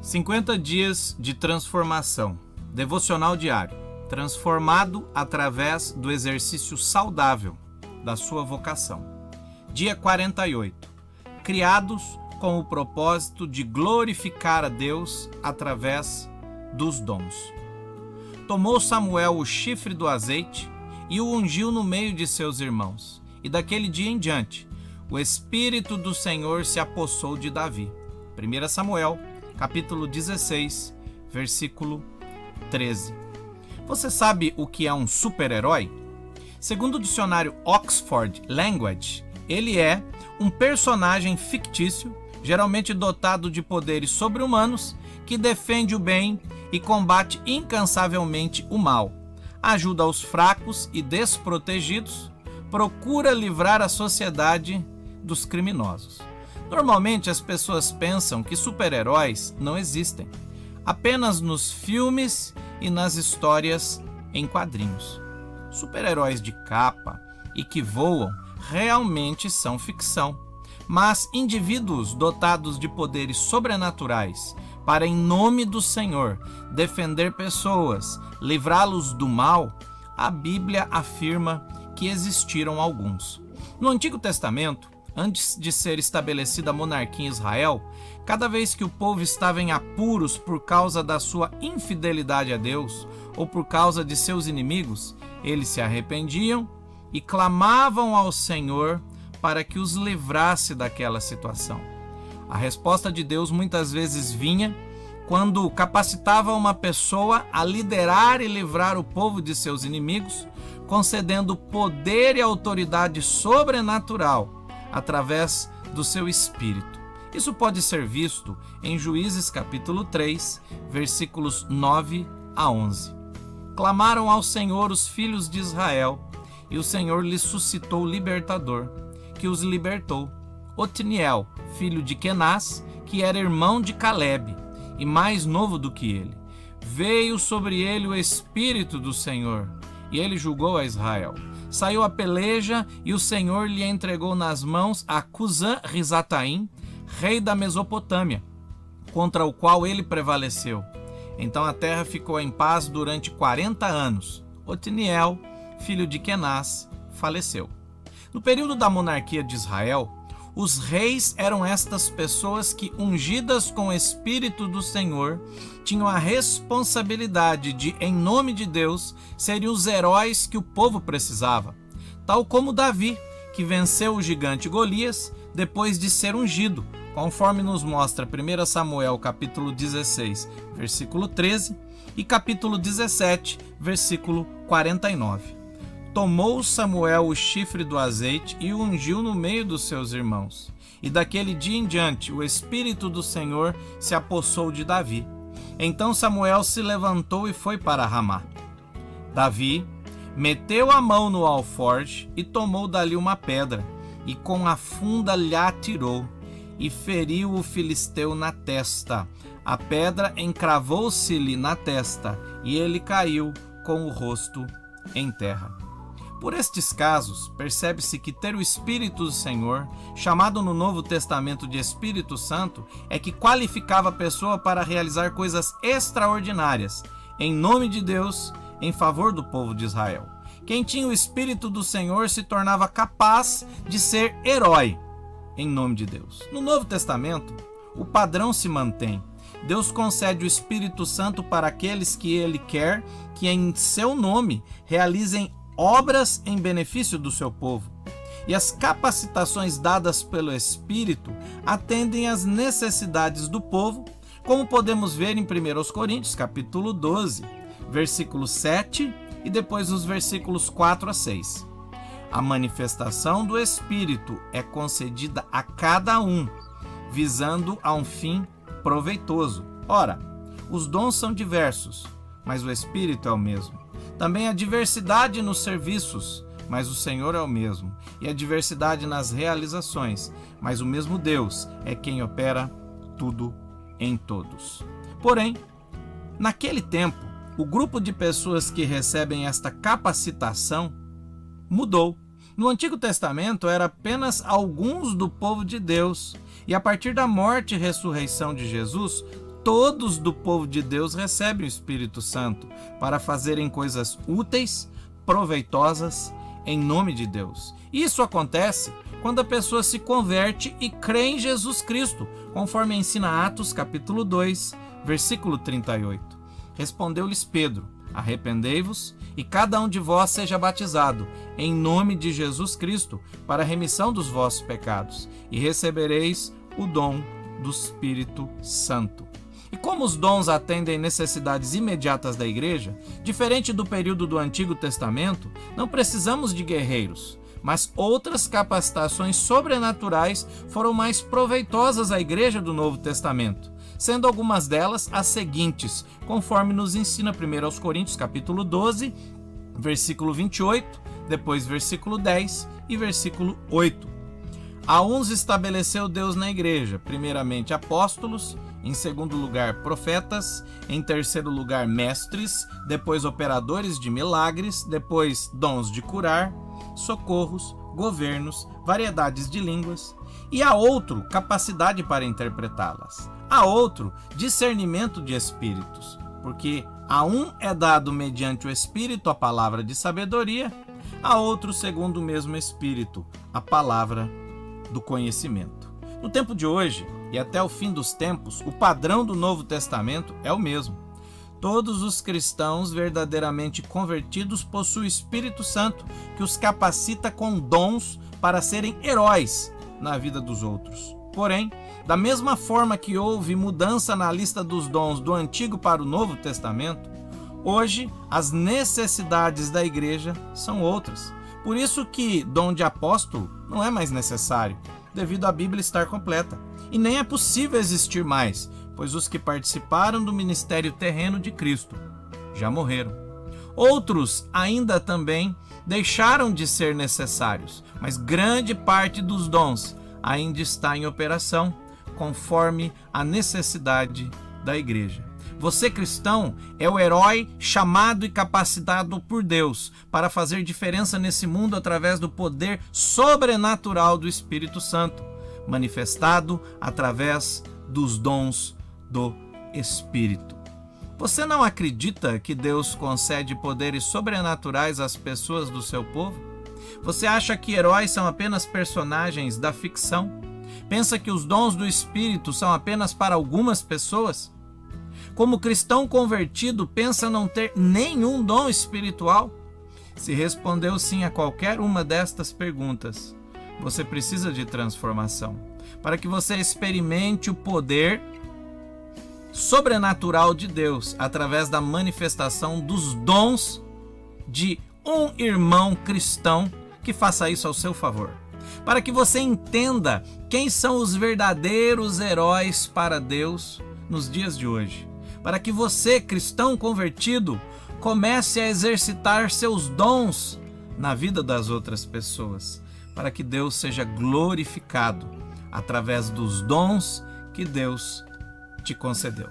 50 dias de transformação. Devocional diário. Transformado através do exercício saudável da sua vocação. Dia 48. Criados com o propósito de glorificar a Deus através dos dons. Tomou Samuel o chifre do azeite e o ungiu no meio de seus irmãos. E daquele dia em diante, o Espírito do Senhor se apossou de Davi. 1 Samuel, capítulo 16, versículo 13. Você sabe o que é um super-herói? Segundo o dicionário Oxford Language, ele é um personagem fictício, geralmente dotado de poderes sobre-humanos, que defende o bem e combate incansavelmente o mal, ajuda os fracos e desprotegidos, procura livrar a sociedade dos criminosos. Normalmente as pessoas pensam que super-heróis não existem, apenas nos filmes e nas histórias em quadrinhos. Super-heróis de capa e que voam realmente são ficção, mas indivíduos dotados de poderes sobrenaturais para, em nome do Senhor, defender pessoas, livrá-los do mal, a Bíblia afirma que existiram alguns. No Antigo Testamento, antes de ser estabelecida a monarquia em Israel, cada vez que o povo estava em apuros por causa da sua infidelidade a Deus ou por causa de seus inimigos, eles se arrependiam e clamavam ao Senhor para que os livrasse daquela situação. A resposta de Deus muitas vezes vinha quando capacitava uma pessoa a liderar e livrar o povo de seus inimigos, concedendo poder e autoridade sobrenatural através do seu espírito. Isso pode ser visto em Juízes capítulo 3, versículos 9 a 11. Clamaram ao Senhor os filhos de Israel, e o Senhor lhes suscitou o libertador, que os libertou. Otniel, filho de Kenaz, que era irmão de Calebe, e mais novo do que ele. Veio sobre ele o Espírito do Senhor, e ele julgou a Israel. Saiu a peleja, e o Senhor lhe entregou nas mãos a Cusã-Risataim, rei da Mesopotâmia, contra o qual ele prevaleceu. Então a terra ficou em paz durante 40 anos. Otniel, filho de Kenaz, faleceu. No período da monarquia de Israel, os reis eram estas pessoas que, ungidas com o Espírito do Senhor, tinham a responsabilidade de, em nome de Deus, serem os heróis que o povo precisava. Tal como Davi, que venceu o gigante Golias depois de ser ungido, conforme nos mostra 1 Samuel capítulo 16, versículo 13 e capítulo 17, versículo 49. Tomou Samuel o chifre do azeite e o ungiu no meio dos seus irmãos. E daquele dia em diante o Espírito do Senhor se apossou de Davi. Então Samuel se levantou e foi para Ramá. Davi meteu a mão no alforje e tomou dali uma pedra, e com a funda lhe atirou, e feriu o filisteu na testa. A pedra encravou-se-lhe na testa, e ele caiu com o rosto em terra. Por estes casos, percebe-se que ter o Espírito do Senhor, chamado no Novo Testamento de Espírito Santo, é que qualificava a pessoa para realizar coisas extraordinárias, em nome de Deus, em favor do povo de Israel. Quem tinha o Espírito do Senhor se tornava capaz de ser herói, em nome de Deus. No Novo Testamento, o padrão se mantém. Deus concede o Espírito Santo para aqueles que Ele quer que, em seu nome, realizem obras em benefício do seu povo. E as capacitações dadas pelo Espírito atendem às necessidades do povo, como podemos ver em 1 Coríntios, capítulo 12, versículo 7 e depois os versículos 4 a 6. A manifestação do Espírito é concedida a cada um, visando a um fim proveitoso. Ora, os dons são diversos, mas o Espírito é o mesmo. Também há diversidade nos serviços, mas o Senhor é o mesmo. E a diversidade nas realizações, mas o mesmo Deus é quem opera tudo em todos. Porém, naquele tempo, o grupo de pessoas que recebem esta capacitação mudou. No Antigo Testamento, era apenas alguns do povo de Deus. E a partir da morte e ressurreição de Jesus, todos do povo de Deus recebem o Espírito Santo para fazerem coisas úteis, proveitosas, em nome de Deus. Isso acontece quando a pessoa se converte e crê em Jesus Cristo, conforme ensina Atos capítulo 2, versículo 38. Respondeu-lhes Pedro: arrependei-vos e cada um de vós seja batizado em nome de Jesus Cristo para a remissão dos vossos pecados e recebereis o dom do Espírito Santo. E como os dons atendem necessidades imediatas da igreja, diferente do período do Antigo Testamento, não precisamos de guerreiros, mas outras capacitações sobrenaturais foram mais proveitosas à igreja do Novo Testamento, sendo algumas delas as seguintes, conforme nos ensina 1 Coríntios capítulo 12, versículo 28, depois versículo 10 e versículo 8. A uns estabeleceu Deus na igreja, primeiramente apóstolos, em segundo lugar profetas, em terceiro lugar mestres, depois operadores de milagres, depois dons de curar, socorros, governos, variedades de línguas, e a outro capacidade para interpretá-las, a outro discernimento de espíritos, porque a um é dado mediante o Espírito a palavra de sabedoria, a outro segundo o mesmo Espírito a palavra do conhecimento. No tempo de hoje e até o fim dos tempos, o padrão do Novo Testamento é o mesmo. Todos os cristãos verdadeiramente convertidos possuem o Espírito Santo, que os capacita com dons para serem heróis na vida dos outros. Porém, da mesma forma que houve mudança na lista dos dons do Antigo para o Novo Testamento, hoje as necessidades da igreja são outras. Por isso que dom de apóstolo não é mais necessário, devido à Bíblia estar completa. E nem é possível existir mais, pois os que participaram do ministério terreno de Cristo já morreram. Outros ainda também deixaram de ser necessários, mas grande parte dos dons ainda está em operação, conforme a necessidade da igreja. Você, cristão, é o herói chamado e capacitado por Deus para fazer diferença nesse mundo através do poder sobrenatural do Espírito Santo, manifestado através dos dons do Espírito. Você não acredita que Deus concede poderes sobrenaturais às pessoas do seu povo? Você acha que heróis são apenas personagens da ficção? Pensa que os dons do Espírito são apenas para algumas pessoas? Como cristão convertido, pensa não ter nenhum dom espiritual? Se respondeu sim a qualquer uma destas perguntas, você precisa de transformação, para que você experimente o poder sobrenatural de Deus através da manifestação dos dons de um irmão cristão que faça isso ao seu favor. Para que você entenda quem são os verdadeiros heróis para Deus nos dias de hoje. Para que você, cristão convertido, comece a exercitar seus dons na vida das outras pessoas, para que Deus seja glorificado através dos dons que Deus te concedeu.